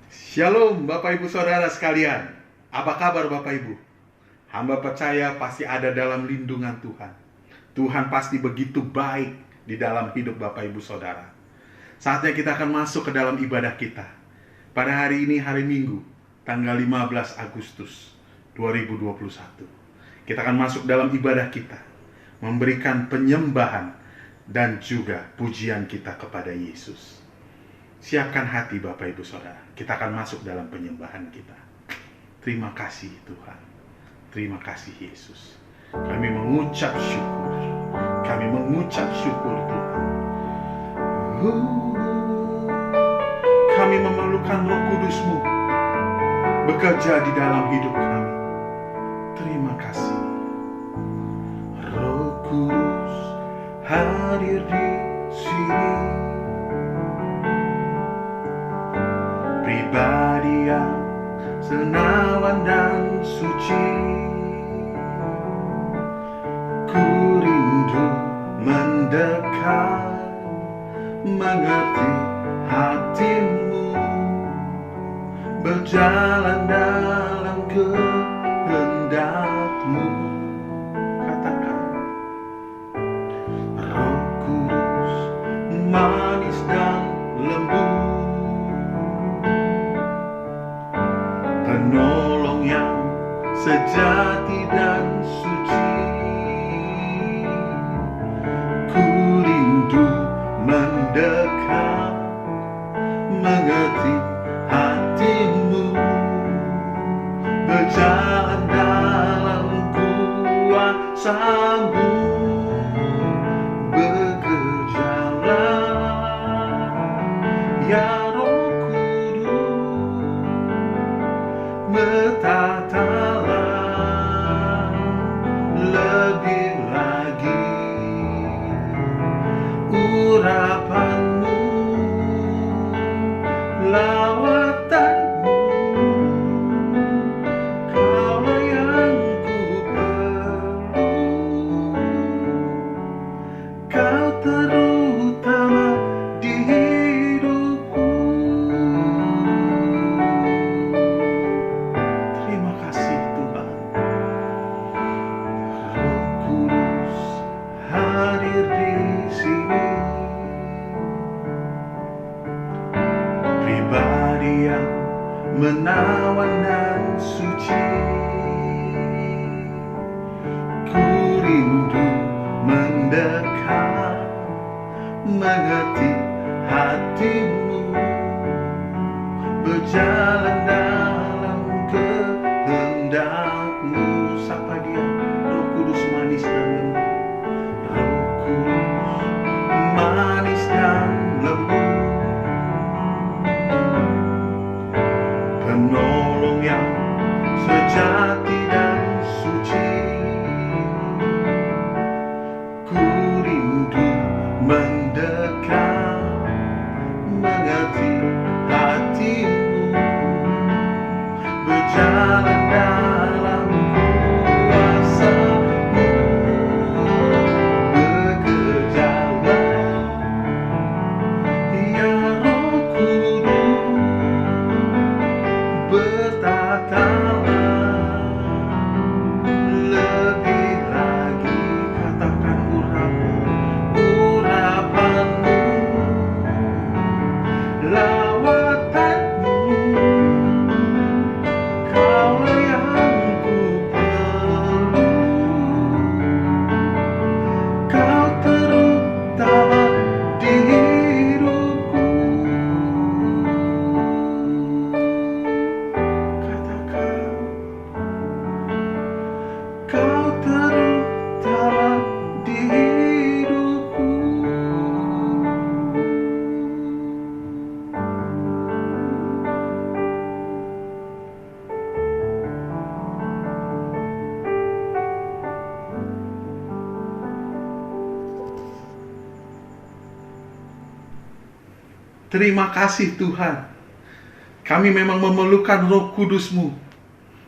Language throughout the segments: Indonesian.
Shalom Bapak Ibu Saudara sekalian. Apa kabar Bapak Ibu? Hamba percaya pasti ada dalam lindungan Tuhan. Tuhan pasti begitu baik di dalam hidup Bapak Ibu Saudara. Saatnya kita akan masuk ke dalam ibadah kita. Pada hari ini hari Minggu, tanggal 15 Agustus 2021. Kita akan masuk dalam ibadah kita, memberikan penyembahan dan juga pujian kita kepada Yesus. Siapkan hati Bapak Ibu Saudara. Kita akan masuk dalam penyembahan kita. Terima kasih Tuhan. Terima kasih Yesus. Kami mengucap syukur. Kami mengucap syukur Tuhan. Kami memerlukan Roh Kudus-Mu bekerja di dalam hidup kami. Terima kasih. Roh Kudus hadir di sini. Pribadi yang senawan dan suci, ku rindu mendekat, mengerti hatimu, berjalan dalam kehendak-Mu. Katakan, Roh Kudus manis dan lembut, penolong yang sejati dan suci, ku rindu mendekat, mengerti hatimu, berjalan dalam kuasa-Mu, bekerjalah ya Roh Kudus, bertatalah lebih lagi urapan-Mu, lawatanmu, Kaulah yang ku perlu, Kau terutama di hidupku. Terima kasih Tuhan. Roh Kudus hadir di sini. Pribadi yang menawan dan suci, ku rindu mendekat, mengerti hatimu, berjalan dalam kehendak-Mu. Sapa dia, Roh Kudus manis dan lembut. Roh Kudus manis dan lembut, penolong yang sejati dan suci, ku rindu mendekat, mengerti hatimu, berjalan dalam kuasa-Mu, bekerjalah ya Roh Kudus, bertatalah lebih lagi. Katakan urapan-Mu, lawatanmu, Kaulah yang ku perlu, Kau terutama di hidupku. Katakan, Kau terutama di hidupku. Terima kasih Tuhan. Kami memang memerlukan Roh Kudus-Mu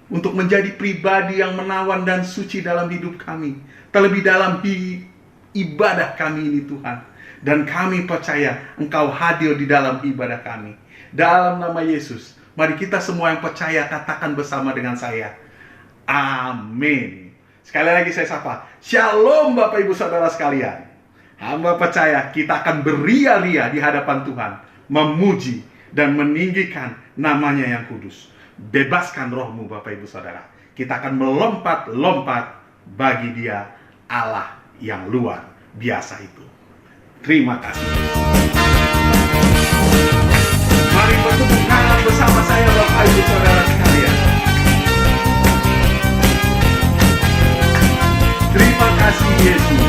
untuk menjadi pribadi yang menawan dan suci dalam hidup kami, terlebih dalam ibadah kami ini Tuhan. Dan kami percaya Engkau hadir di dalam ibadah kami. Dalam nama Yesus, Mari kita semua yang percaya katakan bersama dengan saya. Amin. Sekali lagi saya sapa. Shalom Bapak Ibu Saudara sekalian. Hamba percaya kita akan beria-ria di hadapan Tuhan, memuji dan meninggikan namanya yang kudus. Bebaskan rohmu Bapak Ibu Saudara. Kita akan melompat-lompat bagi Dia, Allah yang luar biasa itu. Terima kasih. Mari bertepuk tangan bersama saya Bapak Ibu Saudara sekalian. Terima kasih Yesus.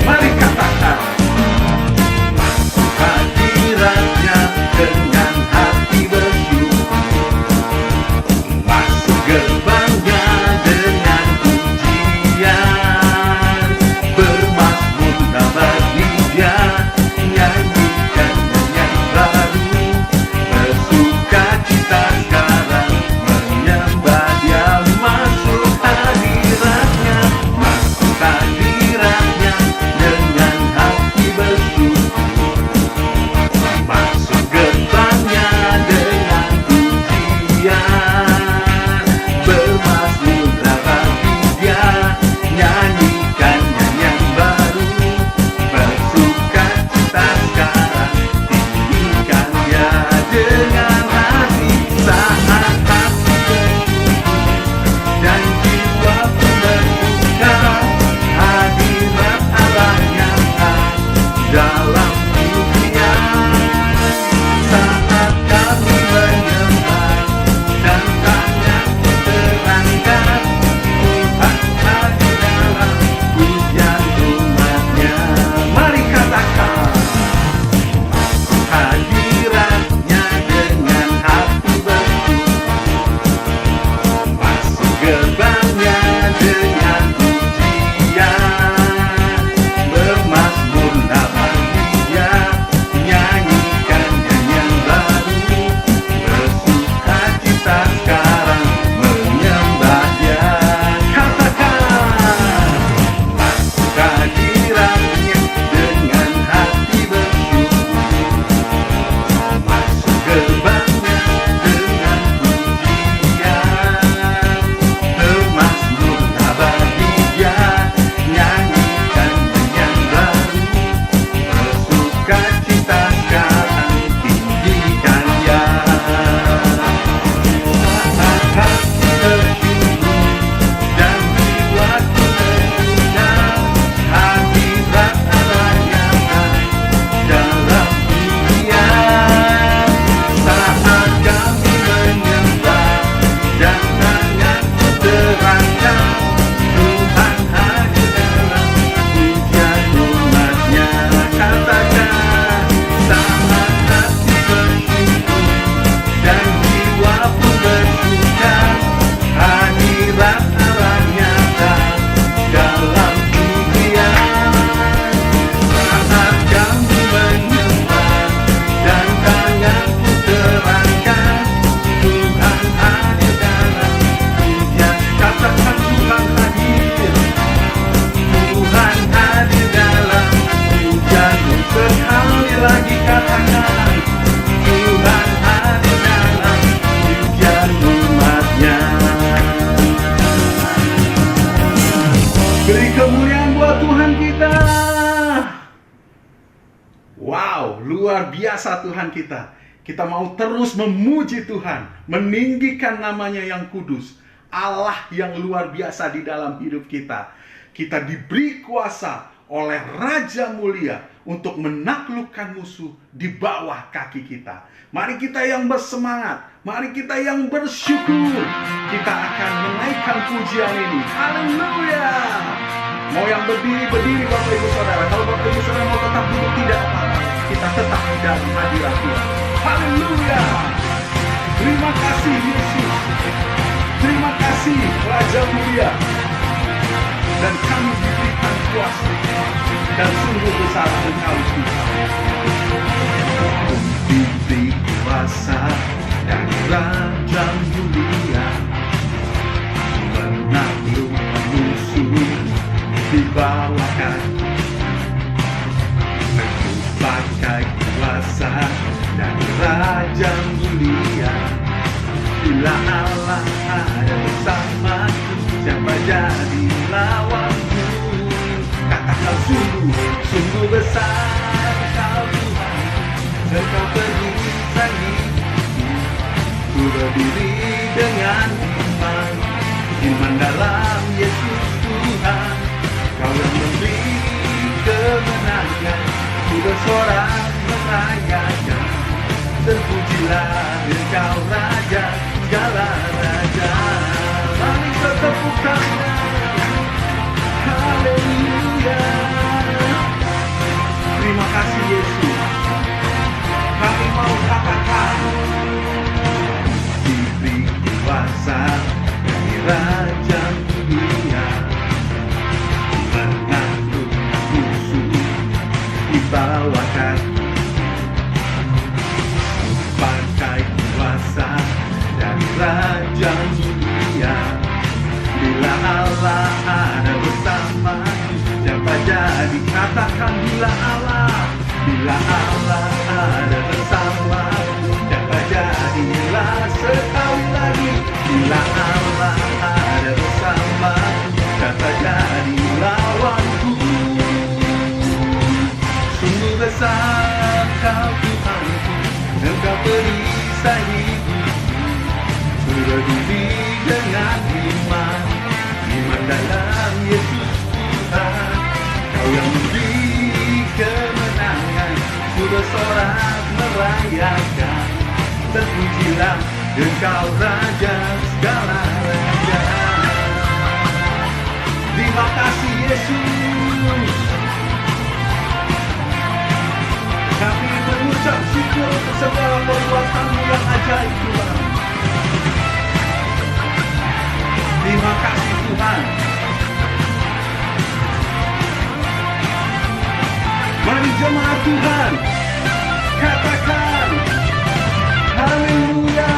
Mari katakan, masuk hadiratnya dengan hati bersyukur, masuk gerbangnya dengan pujian, bermazmurlah bagi Dia, nyanyikan nyanyian baru, bersuka cita sekarang, menyembah Dia, masuk hadiratnya, masuk hadiratnya dengan hati bersyukur, masuk gerbangnya dengan pujian, bermazmurlah bagi Dia, nyanyikan nyanyian baru, bersuka cita sekarang, tinggikan Dia dengan hati, saat hati bersyukur dan jiwa pun bersuka, hadirat Allah nyata dalam dunia. Saat kami menyembah dan tangan terangkat, Tuhan hadir dalam pujian umat-Nya. Mari katakan, masuk hadirat-Nya dengan hati bersyukur, masuk gerbangnya dengan pujian, bermazmurlah bagi Dia, nyanyikan nyanyian baru, bersuka cita sekarang, menyembah Dia. Katakan, masuk hadirat-Nya dengan hati bersyukur, masuk gerbangnya dengan pujian, bermazmurlah bagi Dia, nyanyikan nyanyian baru, bersuka cita sekarang, tinggikan Dia. Saat hati bersyukur dan jiwaku bersuka, hadirat Allah nyata dalam dunia. Saat kami menyembah dan tanganku terangkat, Tuhan hadir dalam pujian umat-Nya. Katakan, saat hati bersyukur dan jiwa pun bersuka, hadirat Allah nyata dalam dunia. Saat kami menyembah dan tanganku terangkat, Tuhan hadir dalam pujian. Katakan, Tuhan hadir, Tuhan hadir dalam pujianmu. Sekali lagi katakan, Tuhan hadir dalam pujian umat-Nya. Beri kemuliaan buat Tuhan kita. Wow, luar biasa Tuhan kita. Kita mau terus memuji Tuhan, meninggikan namanya yang kudus, Allah yang luar biasa di dalam hidup kita. Kita diberi kuasa oleh Raja Mulia untuk menaklukkan musuh di bawah kaki kita. Mari kita yang bersemangat, mari kita yang bersyukur. Kita akan menaikkan pujian ini. Haleluya. Mau yang berdiri Bapak Ibu Saudara. Kalau Bapak Ibu Saudara mau tetap duduk, tidak apa-apa. Kita tetap di dalam hadirat Tuhan. Haleluya. Terima kasih Yesus. Terima kasih Raja Mulia. Dan kami diberikan kuasa, dan sungguh besar Engkau Tuhan. Diberi kuasa dan Raja Mulia, menaklukkan musuh di bawah kaki. Pakai kuasa dan Raja Mulia, Bila Allah ada bersamaku, siapa jadi lawanku? Katakan sungguh besar Kau Tuhan, Engkau perisai. Ku berdiri dengan iman dalam Yesus Tuhan. Kau yang memberi kemenangan, ku bersorak merayakan. Terpujilah Engkau Raja segala raja. Mari bertepuk tangan, haleluya. Terima kasih Yesus. Kami mau katakan, diberi kuasa dari Raja dunia, menakluk musuh di bawah kaki. Pakai kuasa dari Raja dunia. Bila Allah ada bersamaku, siapa jadi? Katakan bila Allah ada bersamaku, siapa jadilah sekali lagi. Bila Allah ada bersamaku, siapa jadi lawanku? Sungguh besar Kau Tuhanku, Engkau perisai hidupku. Berdiri dengan iman dalam Yesus Tuhan. Kau yang memberi kemenangan, ku bersorak merayakan. Terpujilah Engkau Raja segala raja. Terima kasih Yesus. Kami mengucap syukur untuk segala perbuatan-Mu yang ajaib Tuhan. Terima kasih Tuhan. Mari jemaat Tuhan, katakan haleluya.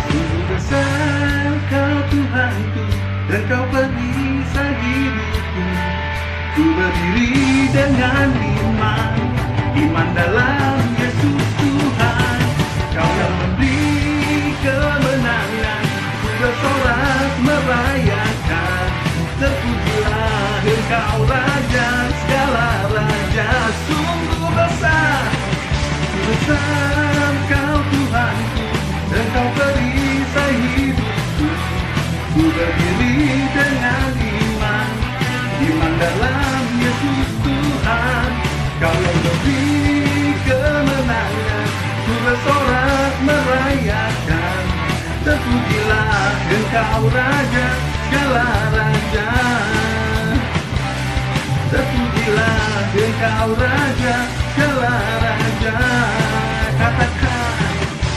Sungguh besar Kau Tuhanku, dan Kau perisai hidupku. Ku berdiri dengan iman dalam Yesus Tuhan. Kau yang memberi kemenangan, ku bersorak merayakan. Terpujilah Engkau Raja segala raja. Sungguh besar Kau Tuhanku, Engkau perisai hidupku. Ku berdiri dengan iman dalam Yesus Tuhan. Kau yang memberi kemenangan, ku bersorak merayakan. Terpujilah Engkau Raja segala raja. Terpujilah Engkau Raja segala raja. Katakan,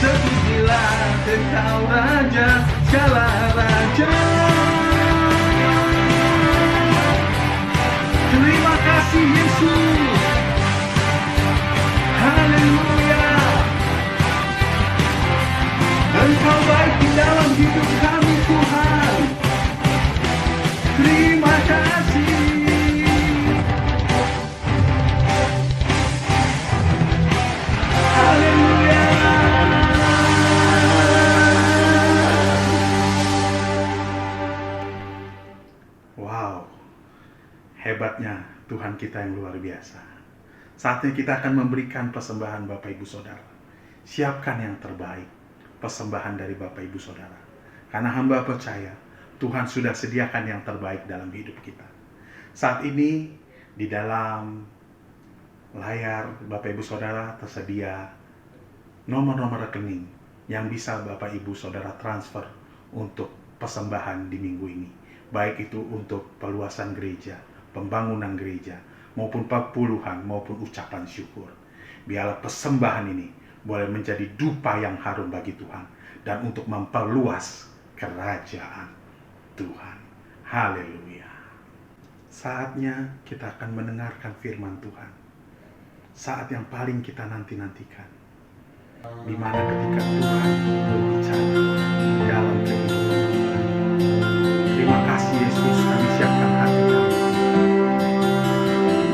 terpujilah Engkau Raja segala raja. Terima kasih Yesus. Haleluya. Engkau baik di dalam hidup kami Tuhan. Terima kasih. Haleluya. Wow, hebatnya Tuhan kita yang luar biasa. Saatnya kita akan memberikan persembahan Bapak Ibu Saudara. Siapkan yang terbaik, persembahan dari Bapak Ibu Saudara. Karena hamba percaya Tuhan sudah sediakan yang terbaik dalam hidup kita. Saat ini di dalam layar Bapak Ibu Saudara tersedia nomor-nomor rekening yang bisa Bapak Ibu Saudara transfer untuk persembahan di minggu ini. Baik itu untuk perluasan gereja, pembangunan gereja, maupun perpuluhan, maupun ucapan syukur. Biarlah persembahan ini boleh menjadi dupa yang harum bagi Tuhan dan untuk memperluas kerajaan Tuhan. Haleluya. Saatnya kita akan mendengarkan firman Tuhan. Saat yang paling kita nanti-nantikan, di mana ketika Tuhan berbicara dalam kehidupan kita. Terima kasih Yesus, kami siapkan hati kami.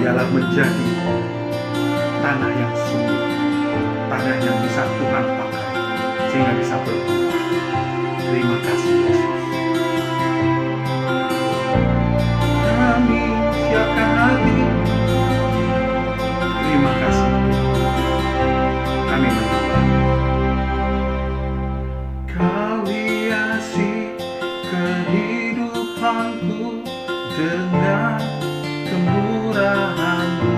Biarlah menjadi tanah yang subur, tanah yang bisa Tuhan pakai, sehingga bisa berbuah. Terima kasih Yesus. Kami siapkan hati. Terima kasih. Kami menyembah. Kau hiasi kehidupanku dengan kemurahan-Mu.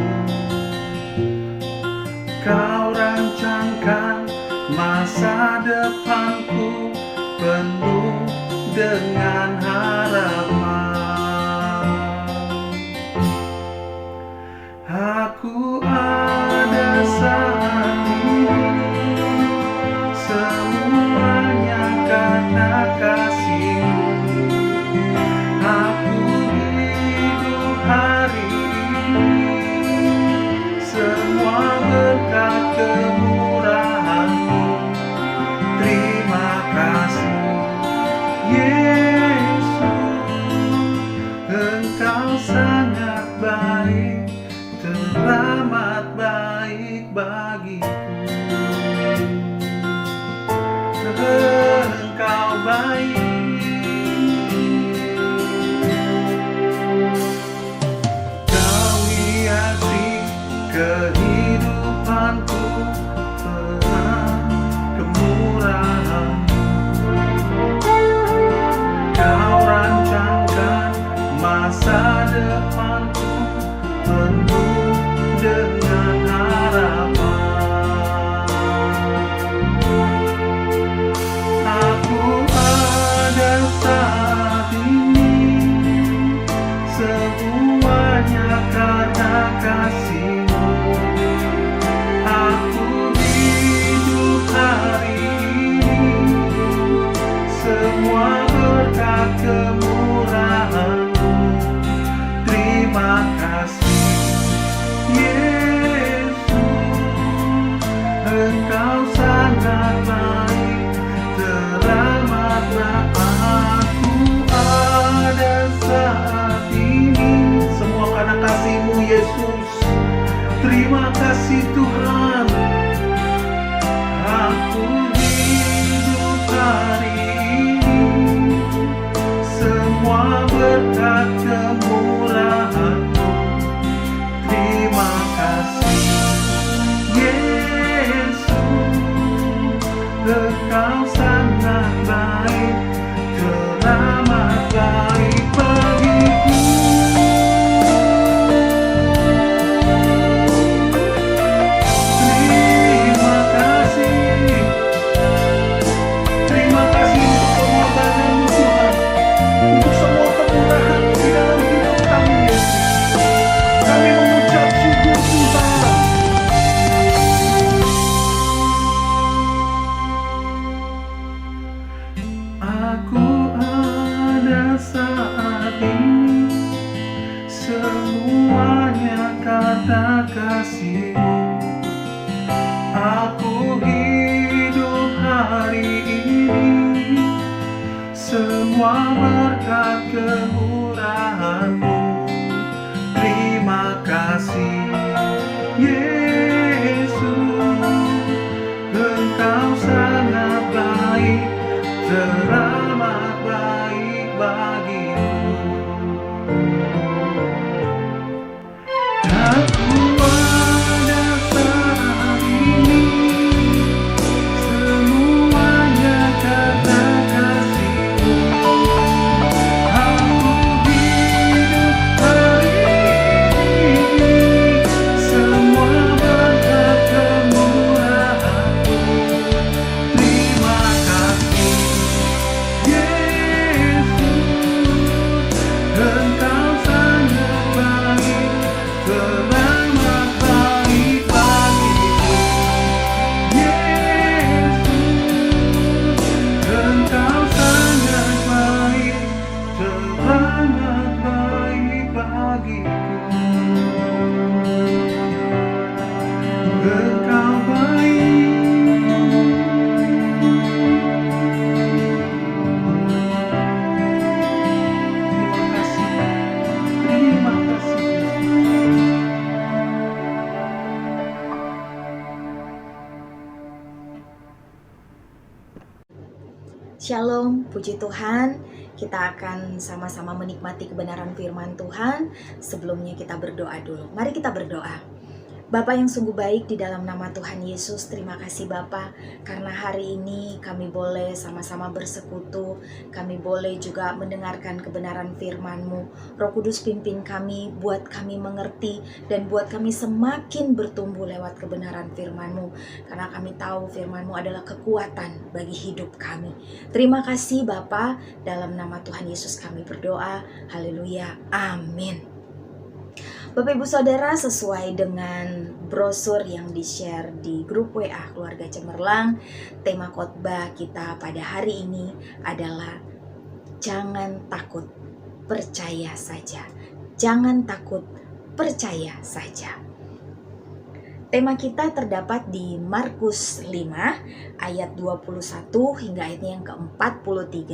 Kau rancangkan masa depanku penuh dengan harapan. Aku ada saat ini, semuanya karena kasih-Mu. Aku hidup hari ini, semua berkat kemurahan-Mu. Terima kasih Yesus, Engkau sangat baik, teramat baik bagiku. Engkau baik. Kau hiasi kehidupanku dengan kemurahan-Mu. Kau rancangkan masa depanku penuh dengan harapan. Aku ada saat ini, semuanya karena kasih-Mu. Aku hidup hari ini, semua berkat kemurahan-Mu. Terima kasih Yesus, Engkau sangat baik, teramat baik. Aku ada saat ini, semua karena kasih-Mu Yesus. Terima kasih Tuhan. Aku hidup hari ini, semua berkat kemurahan-Mu. Terima kasih Yesus, Engkau sangat baik, teramat baik bagiku. Terima kasih. Terima kasih untuk pengorbanan-Mu Tuhan, untuk semua kemurahan di dalam hidup kami Yesus. Kami mengucap syukur Tuhan. Aku ada saat ini, semuanya karena kasih-Mu. Aku hidup hari ini, semua berkat kemurahan-Mu. Terima kasih Yesus, Engkau sangat baik, teramat baik bagiku. Aku ada saat ini, semuanya karena kasih-Mu. Aku hidup Shalom, puji Tuhan. Kita akan sama-sama menikmati kebenaran firman Tuhan. Sebelumnya kita berdoa dulu. Mari kita berdoa. Bapa yang sungguh baik, di dalam nama Tuhan Yesus, terima kasih Bapa, karena hari ini kami boleh sama-sama bersekutu, kami boleh juga mendengarkan kebenaran firman-Mu. Roh Kudus pimpin kami, buat kami mengerti, dan buat kami semakin bertumbuh lewat kebenaran firman-Mu, karena kami tahu firman-Mu adalah kekuatan bagi hidup kami. Terima kasih Bapa, dalam nama Tuhan Yesus kami berdoa, haleluya, amin. Bapak Ibu Saudara, sesuai dengan brosur yang di-share di grup WA Keluarga Cemerlang, tema khotbah kita pada hari ini adalah jangan takut, percaya saja. Jangan takut, percaya saja. Tema kita terdapat di Markus 5 ayat 21 hingga ayatnya yang ke-43.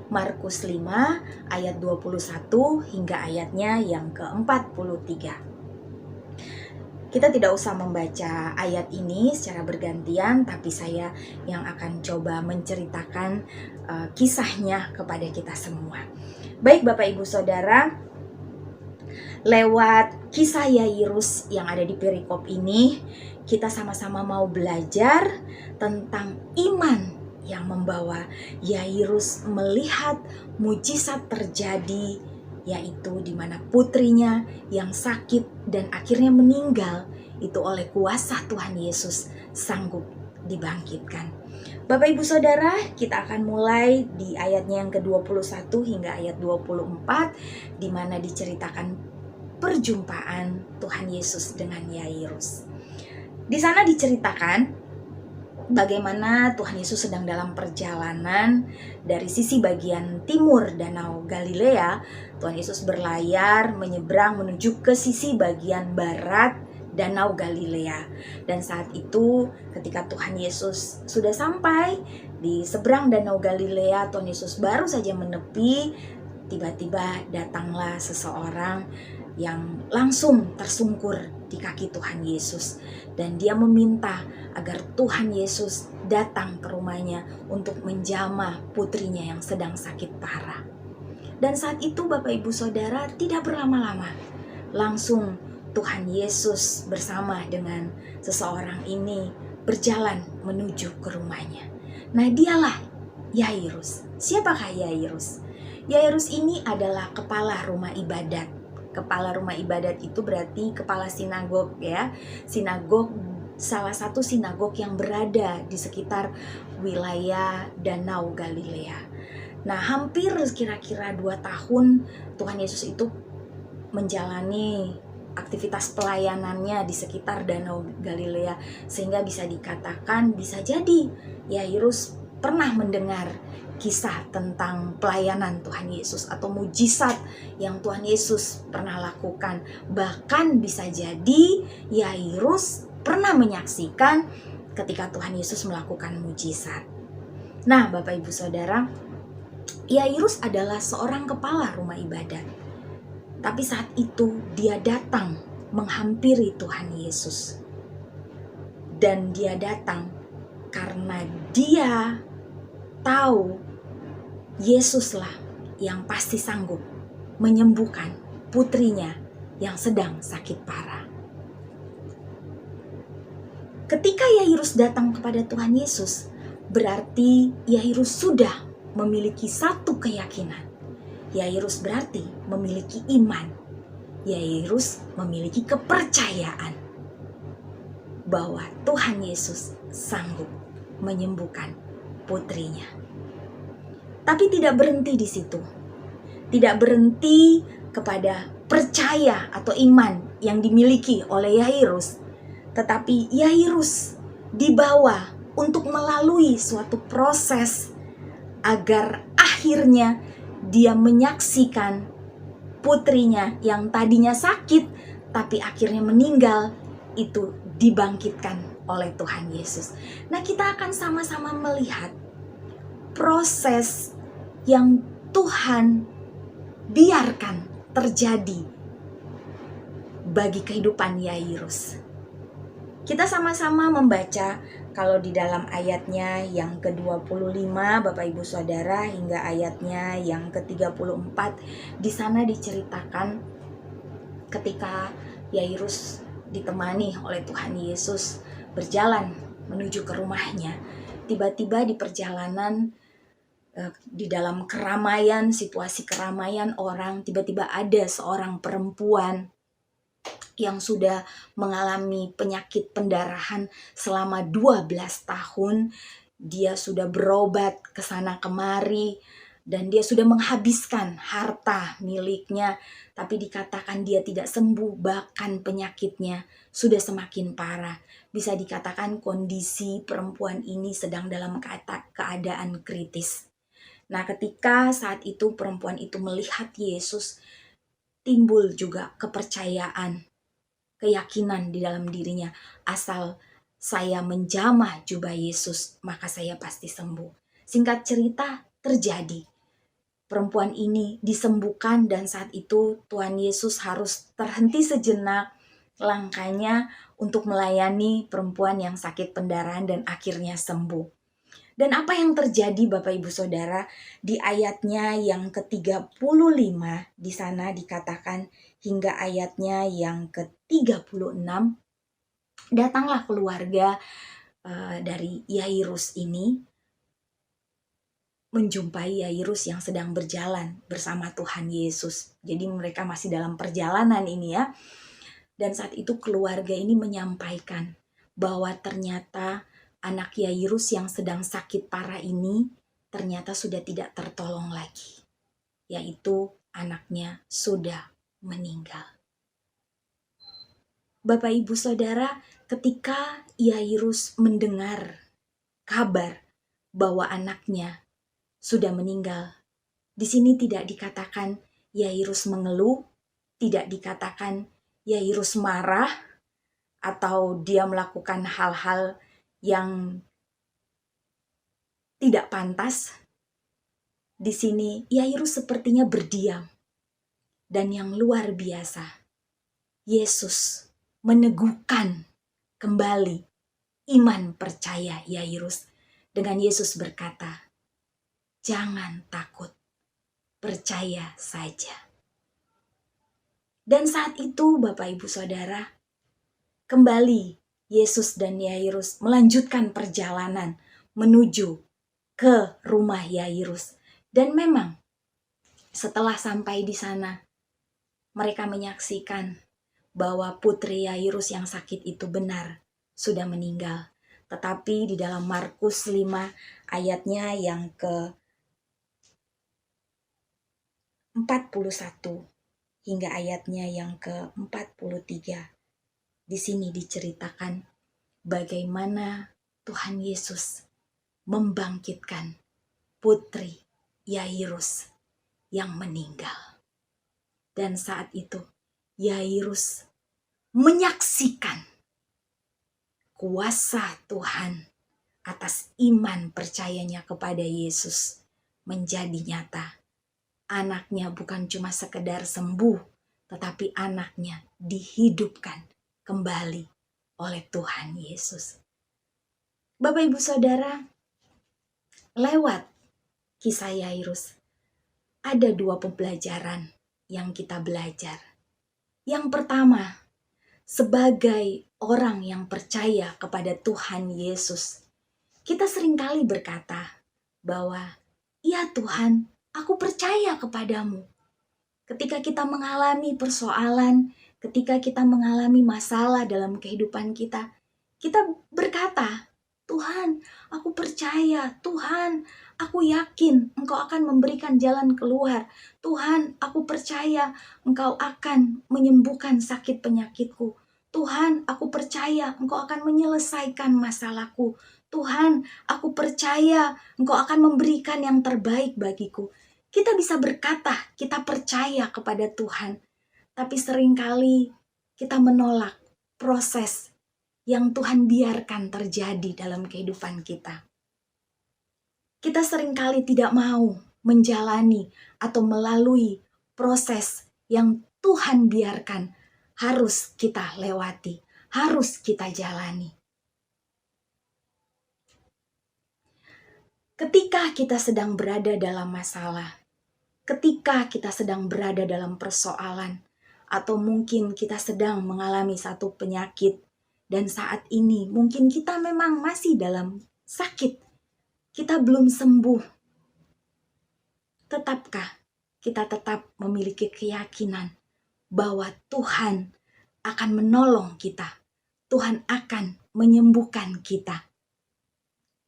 Markus 5 ayat 21 hingga ayatnya yang ke-43. Kita tidak usah membaca ayat ini secara bergantian, tapi saya yang akan coba menceritakan kisahnya kepada kita semua. Baik Bapak Ibu Saudara, lewat kisah Yairus yang ada di perikop ini, kita sama-sama mau belajar tentang iman yang membawa Yairus melihat mujizat terjadi, yaitu di mana putrinya yang sakit dan akhirnya meninggal itu oleh kuasa Tuhan Yesus sanggup dibangkitkan. Bapak Ibu Saudara, kita akan mulai di ayatnya yang ke-21 hingga ayat 24, di mana diceritakan perjumpaan Tuhan Yesus dengan Yairus. Di sana diceritakan bagaimana Tuhan Yesus sedang dalam perjalanan dari sisi bagian timur Danau Galilea. Tuhan Yesus berlayar menyeberang menuju ke sisi bagian barat Danau Galilea. Dan saat itu ketika Tuhan Yesus sudah sampai di seberang Danau Galilea, Tuhan Yesus baru saja menepi, tiba-tiba datanglah seseorang yang langsung tersungkur di kaki Tuhan Yesus, dan dia meminta agar Tuhan Yesus datang ke rumahnya untuk menjamah putrinya yang sedang sakit parah. Dan saat itu Bapak Ibu Saudara, tidak berlama-lama, langsung Tuhan Yesus bersama dengan seseorang ini berjalan menuju ke rumahnya. Nah, dialah Yairus. Siapakah Yairus? Yairus ini adalah kepala rumah ibadat. Kepala rumah ibadat itu berarti kepala sinagog ya. Sinagog, salah satu sinagog yang berada di sekitar wilayah Danau Galilea. Nah, hampir kira-kira 2 tahun Tuhan Yesus itu menjalani aktivitas pelayanannya di sekitar Danau Galilea, sehingga bisa dikatakan bisa jadi Yairus pernah mendengar kisah tentang pelayanan Tuhan Yesus atau mujizat yang Tuhan Yesus pernah lakukan. Bahkan bisa jadi Yairus pernah menyaksikan ketika Tuhan Yesus melakukan mujizat. Nah, Bapak Ibu Saudara, Yairus adalah seorang kepala rumah ibadat. Tapi saat itu dia datang menghampiri Tuhan Yesus. Dan dia datang karena dia tahu Yesuslah yang pasti sanggup menyembuhkan putrinya yang sedang sakit parah. Ketika Yairus datang kepada Tuhan Yesus, berarti Yairus sudah memiliki satu keyakinan. Yairus berarti memiliki iman. Yairus memiliki kepercayaan bahwa Tuhan Yesus sanggup menyembuhkan putrinya. Tapi tidak berhenti di situ. Tidak berhenti kepada percaya atau iman yang dimiliki oleh Yairus. Tetapi Yairus dibawa untuk melalui suatu proses agar akhirnya dia menyaksikan putrinya yang tadinya sakit tapi akhirnya meninggal itu dibangkitkan oleh Tuhan Yesus. Nah, kita akan sama-sama melihat proses yang Tuhan biarkan terjadi bagi kehidupan Yairus. Kita sama-sama membaca Kalau di dalam ayatnya yang ke-25 Bapak Ibu Saudara hingga ayatnya yang ke-34, di sana diceritakan ketika Yairus ditemani oleh Tuhan Yesus berjalan menuju ke rumahnya. Tiba-tiba di perjalanan, di dalam keramaian, situasi keramaian orang, tiba-tiba ada seorang perempuan yang sudah mengalami penyakit pendarahan selama 12 tahun. Dia sudah berobat ke sana kemari dan dia sudah menghabiskan harta miliknya, tapi dikatakan dia tidak sembuh, bahkan penyakitnya sudah semakin parah. Bisa dikatakan kondisi perempuan ini sedang dalam keadaan kritis. Nah, ketika saat itu perempuan itu melihat Yesus, timbul juga kepercayaan, keyakinan di dalam dirinya, asal saya menjamah jubah Yesus, maka saya pasti sembuh. Singkat cerita, terjadi. Perempuan ini disembuhkan dan saat itu Tuhan Yesus harus terhenti sejenak langkahnya untuk melayani perempuan yang sakit pendarahan dan akhirnya sembuh. Dan apa yang terjadi Bapak Ibu Saudara di ayatnya yang ke-35 di sana dikatakan hingga ayatnya yang ke-36, datanglah keluarga dari Yairus ini menjumpai Yairus yang sedang berjalan bersama Tuhan Yesus. Jadi mereka masih dalam perjalanan ini ya. Dan saat itu keluarga ini menyampaikan bahwa ternyata anak Yairus yang sedang sakit parah ini ternyata sudah tidak tertolong lagi. Yaitu anaknya sudah meninggal. Bapak Ibu Saudara, ketika Yairus mendengar kabar bahwa anaknya sudah meninggal, di sini tidak dikatakan Yairus mengeluh, tidak dikatakan Yairus marah, atau dia melakukan hal-hal yang tidak pantas. Di sini Yairus sepertinya berdiam. Dan yang luar biasa, Yesus meneguhkan kembali iman percaya Yairus. Dengan Yesus berkata, "Jangan takut, percaya saja." Dan saat itu Bapak Ibu Saudara, kembali Yesus dan Yairus melanjutkan perjalanan menuju ke rumah Yairus. Dan memang setelah sampai di sana, mereka menyaksikan bahwa putri Yairus yang sakit itu benar sudah meninggal. Tetapi di dalam Markus 5 ayatnya yang ke-41 hingga ayatnya yang ke-43, di sini diceritakan bagaimana Tuhan Yesus membangkitkan putri Yairus yang meninggal. Dan saat itu Yairus menyaksikan kuasa Tuhan atas iman percayanya kepada Yesus menjadi nyata. Anaknya bukan cuma sekedar sembuh, tetapi anaknya dihidupkan kembali oleh Tuhan Yesus. Bapak Ibu Saudara, lewat kisah Yairus, ada 2 pembelajaran yang kita belajar. Yang pertama, sebagai orang yang percaya kepada Tuhan Yesus, kita seringkali berkata bahwa, "Ya Tuhan, aku percaya kepadamu." Ketika kita mengalami persoalan, ketika kita mengalami masalah dalam kehidupan kita berkata, "Tuhan, aku percaya. Tuhan, aku yakin Engkau akan memberikan jalan keluar. Tuhan, aku percaya Engkau akan menyembuhkan sakit penyakitku. Tuhan, aku percaya Engkau akan menyelesaikan masalahku. Tuhan, aku percaya Engkau akan memberikan yang terbaik bagiku." Kita bisa berkata, kita percaya kepada Tuhan. Tapi seringkali kita menolak proses yang Tuhan biarkan terjadi dalam kehidupan kita. Kita seringkali tidak mau menjalani atau melalui proses yang Tuhan biarkan harus kita lewati, harus kita jalani. Ketika kita sedang berada dalam masalah, ketika kita sedang berada dalam persoalan, atau mungkin kita sedang mengalami satu penyakit, dan saat ini mungkin kita memang masih dalam sakit, kita belum sembuh. Tetapkah kita tetap memiliki keyakinan bahwa Tuhan akan menolong kita, Tuhan akan menyembuhkan kita?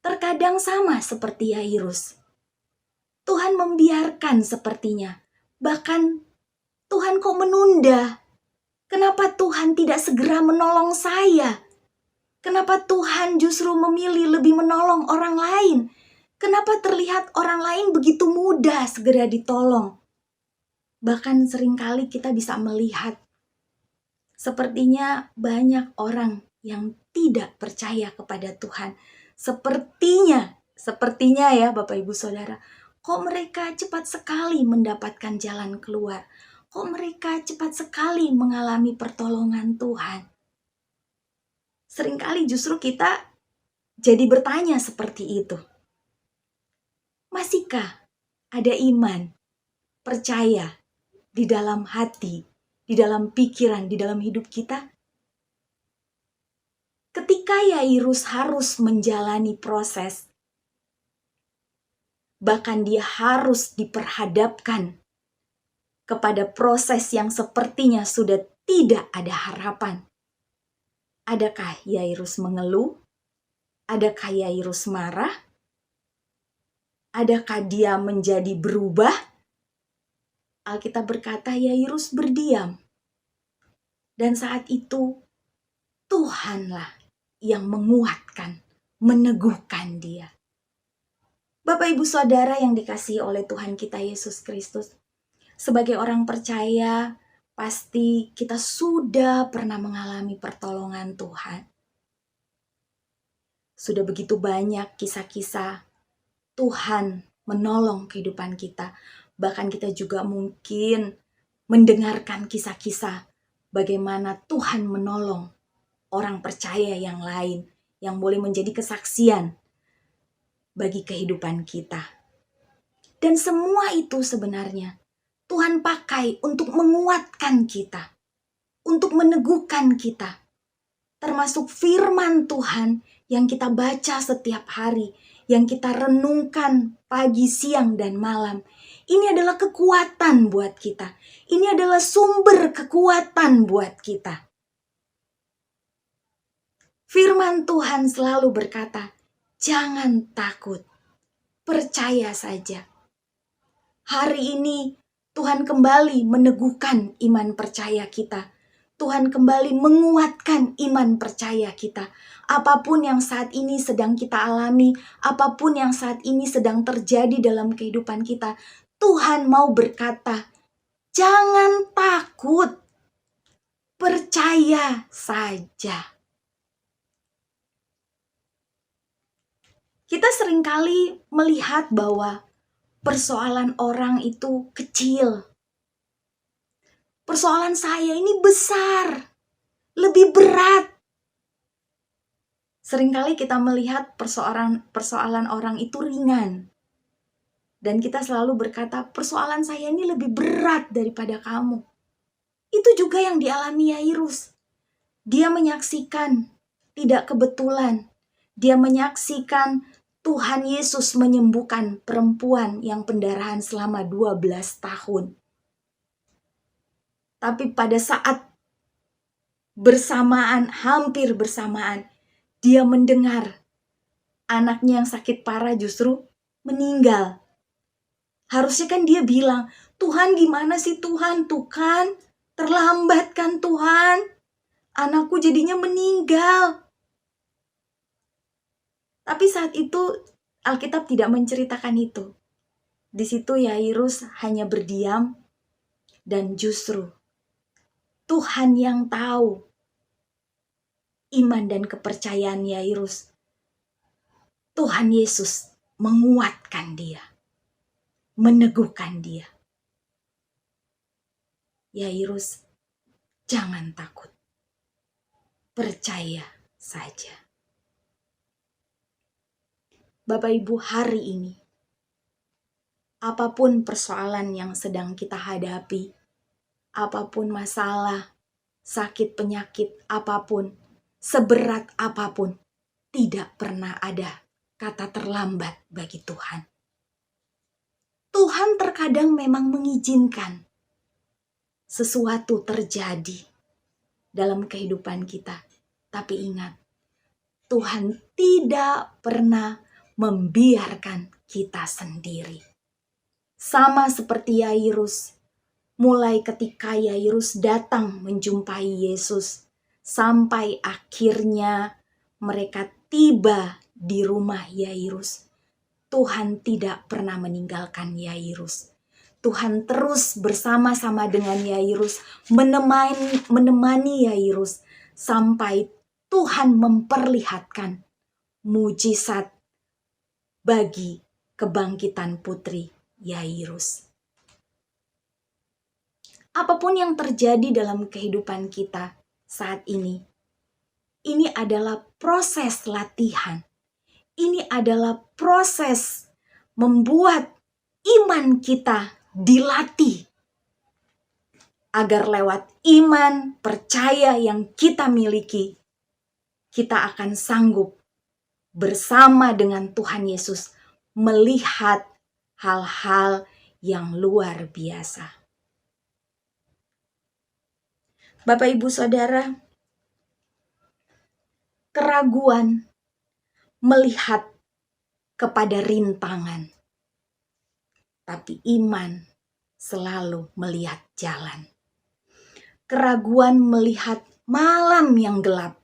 Terkadang sama seperti Yairus, Tuhan membiarkan sepertinya. Bahkan Tuhan kok menunda? Kenapa Tuhan tidak segera menolong saya? Kenapa Tuhan justru memilih lebih menolong orang lain? Kenapa terlihat orang lain begitu mudah segera ditolong? Bahkan seringkali kita bisa melihat sepertinya banyak orang yang tidak percaya kepada Tuhan. Sepertinya ya Bapak Ibu Saudara, kok mereka cepat sekali mendapatkan jalan keluar? Kok mereka cepat sekali mengalami pertolongan Tuhan? Seringkali justru kita jadi bertanya seperti itu. Masihkah ada iman, percaya di dalam hati, di dalam pikiran, di dalam hidup kita? Ketika Yairus harus menjalani proses, bahkan dia harus diperhadapkan kepada proses yang sepertinya sudah tidak ada harapan. Adakah Yairus mengeluh? Adakah Yairus marah? Adakah dia menjadi berubah? Alkitab berkata Yairus berdiam. Dan saat itu Tuhanlah yang menguatkan, meneguhkan dia. Bapak Ibu Saudara yang dikasihi oleh Tuhan kita Yesus Kristus, sebagai orang percaya, pasti kita sudah pernah mengalami pertolongan Tuhan. Sudah begitu banyak kisah-kisah Tuhan menolong kehidupan kita. Bahkan kita juga mungkin mendengarkan kisah-kisah bagaimana Tuhan menolong orang percaya yang lain yang boleh menjadi kesaksian bagi kehidupan kita. Dan semua itu sebenarnya Tuhan pakai untuk menguatkan kita, untuk meneguhkan kita. Termasuk firman Tuhan yang kita baca setiap hari, yang kita renungkan pagi, siang, dan malam. Ini adalah kekuatan buat kita. Ini adalah sumber kekuatan buat kita. Firman Tuhan selalu berkata, jangan takut, percaya saja. Hari ini Tuhan kembali meneguhkan iman percaya kita. Tuhan kembali menguatkan iman percaya kita. Apapun yang saat ini sedang kita alami, apapun yang saat ini sedang terjadi dalam kehidupan kita, Tuhan mau berkata, jangan takut, percaya saja. Kita seringkali melihat bahwa persoalan orang itu kecil. Persoalan saya ini besar, lebih berat. Seringkali kita melihat persoalan orang itu ringan. Dan kita selalu berkata, persoalan saya ini lebih berat daripada kamu. Itu juga yang dialami Yairus. Dia menyaksikan tidak kebetulan. Dia menyaksikan Tuhan Yesus menyembuhkan perempuan yang pendarahan selama 12 tahun. Tapi pada saat bersamaan, hampir bersamaan, dia mendengar anaknya yang sakit parah justru meninggal. Harusnya kan dia bilang, Tuhan gimana sih Tuhan? Tuh kan, terlambat kan Tuhan? Anakku jadinya meninggal. Tapi saat itu Alkitab tidak menceritakan itu. Di situ Yairus hanya berdiam dan justru Tuhan yang tahu iman dan kepercayaan Yairus. Tuhan Yesus menguatkan dia, meneguhkan dia. Yairus, jangan takut. Percaya saja. Bapak Ibu, hari ini, apapun persoalan yang sedang kita hadapi, apapun masalah, sakit, penyakit, apapun, seberat apapun, tidak pernah ada kata terlambat bagi Tuhan. Tuhan terkadang memang mengizinkan sesuatu terjadi dalam kehidupan kita. Tapi ingat, Tuhan tidak pernah membiarkan kita sendiri. Sama seperti Yairus, mulai ketika Yairus datang menjumpai Yesus, sampai akhirnya mereka tiba di rumah Yairus, Tuhan tidak pernah meninggalkan Yairus. Tuhan terus bersama-sama dengan Yairus, menemani Yairus, sampai Tuhan memperlihatkan mujizat bagi kebangkitan putri Yairus. Apapun yang terjadi dalam kehidupan kita saat ini adalah proses latihan. Ini adalah proses membuat iman kita dilatih. Agar lewat iman, percaya yang kita miliki, kita akan sanggup bersama dengan Tuhan Yesus melihat hal-hal yang luar biasa. Bapak, Ibu, Saudara, keraguan melihat kepada rintangan, tapi iman selalu melihat jalan. Keraguan melihat malam yang gelap,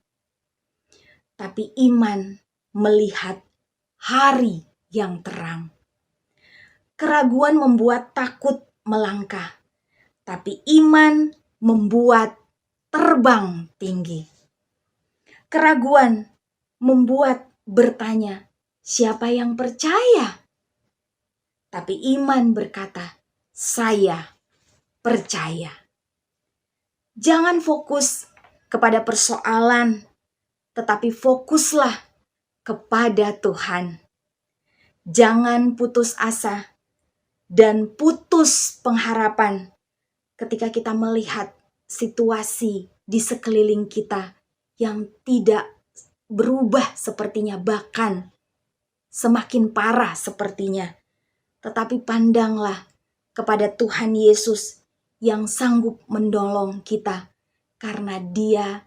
tapi iman melihat hari yang terang. Keraguan membuat takut melangkah, tapi iman membuat terbang tinggi. Keraguan membuat bertanya, siapa yang percaya? Tapi iman berkata, saya percaya. Jangan fokus kepada persoalan, tetapi fokuslah kepada Tuhan. Jangan putus asa dan putus pengharapan ketika kita melihat situasi di sekeliling kita yang tidak berubah sepertinya, bahkan semakin parah sepertinya. Tetapi pandanglah kepada Tuhan Yesus yang sanggup menolong kita, karena Dia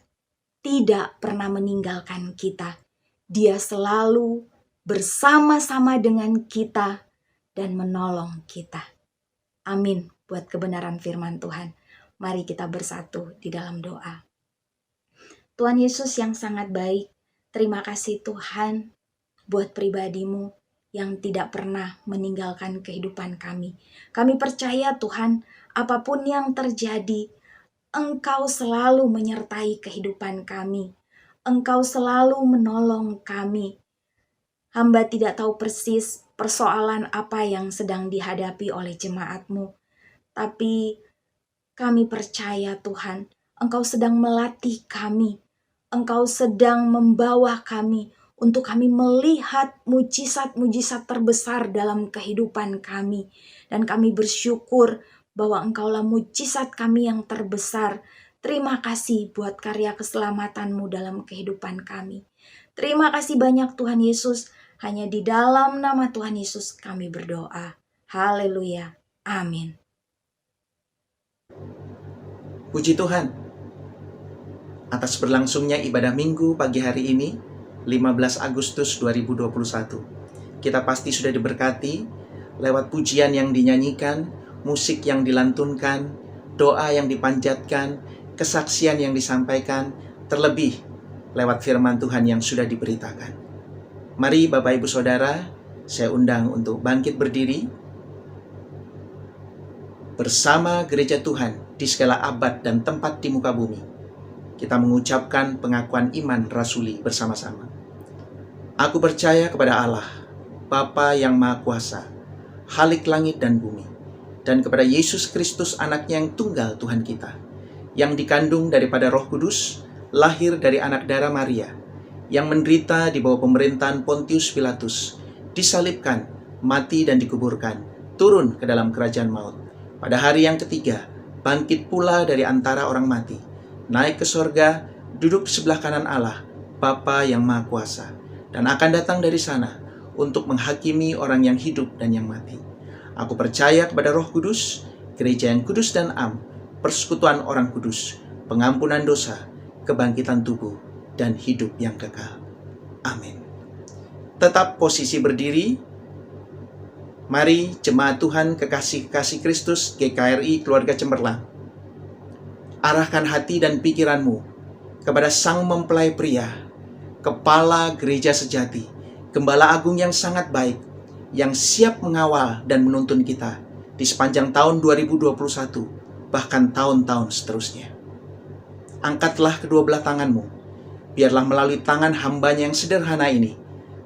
tidak pernah meninggalkan kita. Dia selalu bersama-sama dengan kita dan menolong kita. Amin buat kebenaran firman Tuhan. Mari kita bersatu di dalam doa. Tuhan Yesus yang sangat baik, terima kasih Tuhan buat pribadimu yang tidak pernah meninggalkan kehidupan kami. Kami percaya Tuhan, apapun yang terjadi, Engkau selalu menyertai kehidupan kami. Engkau selalu menolong kami. Hamba tidak tahu persis persoalan apa yang sedang dihadapi oleh jemaat-Mu. Tapi kami percaya Tuhan, Engkau sedang melatih kami. Engkau sedang membawa kami untuk kami melihat mujizat-mujizat terbesar dalam kehidupan kami. Dan kami bersyukur bahwa Engkaulah mujizat kami yang terbesar. Terima kasih buat karya keselamatan-Mu dalam kehidupan kami. Terima kasih banyak Tuhan Yesus. Hanya di dalam nama Tuhan Yesus kami berdoa. Haleluya. Amin. Puji Tuhan atas berlangsungnya ibadah minggu pagi hari ini, 15 Agustus 2021. Kita pasti sudah diberkati lewat pujian yang dinyanyikan, musik yang dilantunkan, doa yang dipanjatkan, kesaksian yang disampaikan, terlebih lewat firman Tuhan yang sudah diberitakan. Mari Bapak Ibu Saudara, saya undang untuk bangkit berdiri bersama gereja Tuhan di segala abad dan tempat di muka bumi. Kita mengucapkan pengakuan iman rasuli bersama-sama. Aku percaya kepada Allah, Bapa yang Maha Kuasa, Khalik langit dan bumi, dan kepada Yesus Kristus anaknya yang tunggal Tuhan kita, yang dikandung daripada Roh Kudus, lahir dari anak darah Maria, yang menderita di bawah pemerintahan Pontius Pilatus, disalibkan, mati dan dikuburkan, turun ke dalam kerajaan maut. Pada hari yang ketiga, bangkit pula dari antara orang mati, naik ke sorga, duduk sebelah kanan Allah, Bapa yang Maha Kuasa, dan akan datang dari sana untuk menghakimi orang yang hidup dan yang mati. Aku percaya kepada Roh Kudus, gereja yang kudus dan am, persekutuan orang kudus, pengampunan dosa, kebangkitan tubuh, dan hidup yang kekal. Amin. Tetap posisi berdiri. Mari jemaat Tuhan kekasih-kekasih Kristus GKRI Keluarga Cemerlang, arahkan hati dan pikiranmu kepada Sang Mempelai Pria, Kepala Gereja Sejati, Gembala Agung yang sangat baik, yang siap mengawal dan menuntun kita di sepanjang tahun 2021, bahkan tahun-tahun seterusnya. Angkatlah kedua belah tanganmu, biarlah melalui tangan hambanya yang sederhana ini,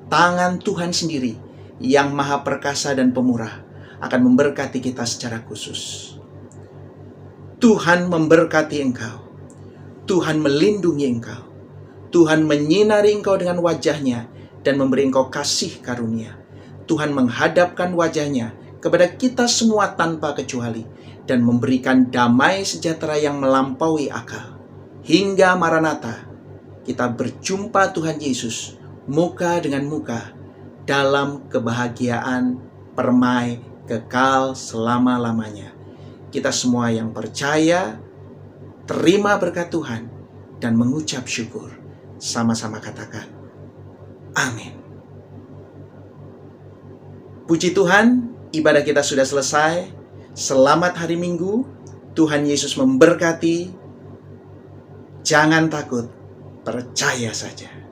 tangan Tuhan sendiri yang maha perkasa dan pemurah akan memberkati kita secara khusus. Tuhan memberkati engkau. Tuhan melindungi engkau. Tuhan menyinari engkau dengan wajah-Nya dan memberi engkau kasih karunia. Tuhan menghadapkan wajah-Nya kepada kita semua tanpa kecuali dan memberikan damai sejahtera yang melampaui akal. Hingga Maranatha, kita berjumpa Tuhan Yesus muka dengan muka dalam kebahagiaan permai kekal selama-lamanya. Kita semua yang percaya, terima berkat Tuhan dan mengucap syukur. Sama-sama katakan, amin. Puji Tuhan, ibadah kita sudah selesai. Selamat hari Minggu. Tuhan Yesus memberkati. Jangan takut, percaya saja.